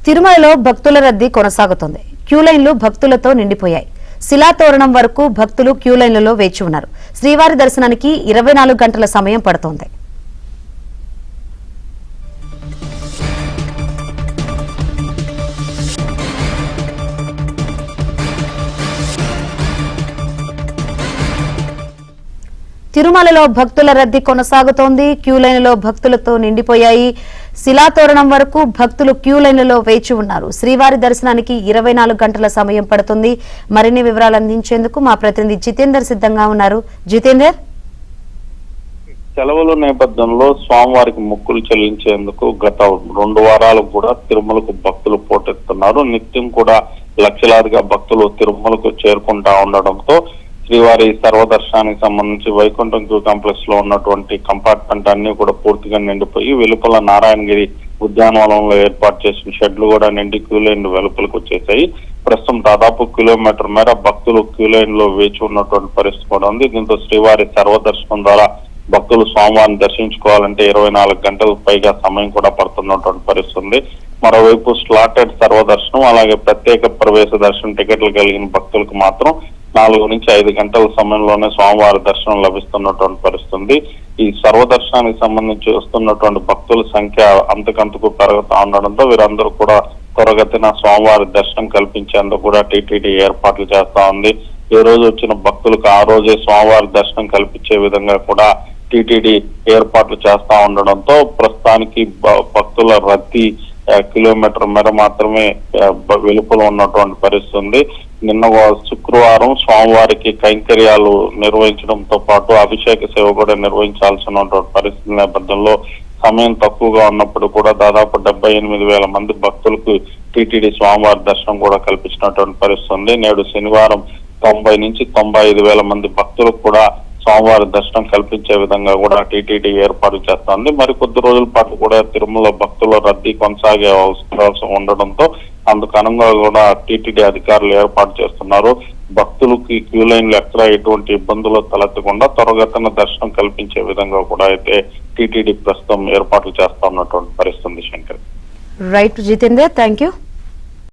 తిరుమలలో భక్తుల రద్దీ కొనసాగుతోంది. క్యూలైన్లు భక్తులతో నిండిపోయాయి. శిలాతోరణం వరకు భక్తులు క్యూలైన్లలో వేచి ఉన్నారు. శ్రీవారి దర్శనానికి 24 గంటల సమయం పడుతోంది. తిరుమలలో భక్తుల రద్దీ కొనసాగుతోంది. క్యూలైన్లలో భక్తులతో నిండిపోయాయి. శిలాతోరణం వరకు భక్తులు క్యూలైన్లలో వేచి ఉన్నారు. శ్రీవారి దర్శనానికి 24 గంటల సమయం పడుతుంది. మరిన్ని వివరాలు అందించేందుకు మా ప్రతినిధి జితేందర్ సిద్ధంగా ఉన్నారు. జితేందర్, సెలవుల నేపథ్యంలో స్వామివారికి మొక్కులు చెల్లించేందుకు గత 2 వారాలు కూడా తిరుమలకు భక్తులు పోటెత్తున్నారు. నిత్యం కూడా లక్షలాదిగా భక్తులు తిరుమలకు చేరుకుంటా ఉండడంతో శ్రీవారి సర్వదర్శనానికి సంబంధించి వైకుంఠం క్యూ కాంప్లెక్స్ లో ఉన్నటువంటి కంపార్ట్మెంట్ అన్ని కూడా పూర్తిగా నిండిపోయి వెలుపల నారాయణగిరి ఉద్యానవనంలో ఏర్పాటు చేసిన షెడ్లు కూడా నిండి క్యూలైన్ వెలుపలకు వచ్చేసాయి. ప్రస్తుతం దాదాపు కిలోమీటర్ మేర భక్తులు క్యూలైన్ లో వేచి ఉన్నటువంటి పరిస్థితి కూడా ఉంది. దీంతో శ్రీవారి సర్వదర్శనం ద్వారా భక్తులు స్వామివారిని దర్శించుకోవాలంటే 24 గంటలకు పైగా సమయం కూడా పడుతున్నటువంటి పరిస్థితి ఉంది. మరోవైపు స్లాటెడ్ సర్వదర్శనం అలాగే ప్రత్యేక ప్రవేశ దర్శనం టికెట్లు కలిగిన భక్తులకు మాత్రం 4 నుంచి 5 గంటల సమయంలోనే స్వామివారి దర్శనం లభిస్తున్నటువంటి పరిస్థితి. ఈ సర్వదర్శనానికి సంబంధించి వస్తున్నటువంటి భక్తుల సంఖ్య అంతకంతకు పెరుగుతూ ఉండడంతో వీరందరూ కూడా త్వరగతిన స్వామివారి దర్శనం కల్పించేందుకు కూడా టీటీడీ ఏర్పాట్లు చేస్తా ఉంది. ఏ రోజు వచ్చిన భక్తులకు ఆ రోజే స్వామివారి దర్శనం కల్పించే విధంగా కూడా టీటీడీ ఏర్పాట్లు చేస్తా ఉండడంతో ప్రస్తుతానికి భక్తుల రద్దీ కిలోమీటర్ మేర మాత్రమే వెలుపల ఉన్నటువంటి పరిస్థితి. నిన్న శుక్రవారం స్వామివారికి కైంకర్యాలు నిర్వహించడంతో పాటు అభిషేక సేవ కూడా నిర్వహించాల్సినటువంటి పరిస్థితి నేపథ్యంలో సమయం తక్కువగా ఉన్నప్పుడు కూడా దాదాపు 78,000 మంది భక్తులకు టీటీడీ స్వామివారి దర్శనం కూడా కల్పించినటువంటి పరిస్థితి. నేడు శనివారం 90 నుంచి 95,000 మంది భక్తులకు కూడా స్వామివారి దర్శనం కల్పించే విధంగా కూడా టీటీడీ ఏర్పాటు చేస్తోంది. మరి కొద్ది రోజుల పాటు కూడా తిరుమల భక్తుల రద్దీ కొనసాగే అవసరం ఉండడంతో అందుకు అనుగుణంగా కూడా టీటీడీ అధికారులు ఏర్పాటు చేస్తున్నారు. భక్తులకి క్యూ లైన్లు ఎక్కడ ఎటువంటి ఇబ్బందులు తలెత్తకుండా త్వరగతిన దర్శనం కల్పించే విధంగా కూడా అయితే టీటీడీ ప్రస్తుతం ఏర్పాట్లు చేస్తా ఉన్నటువంటి పరిస్థితి. Shankar, right Jitender, thank you.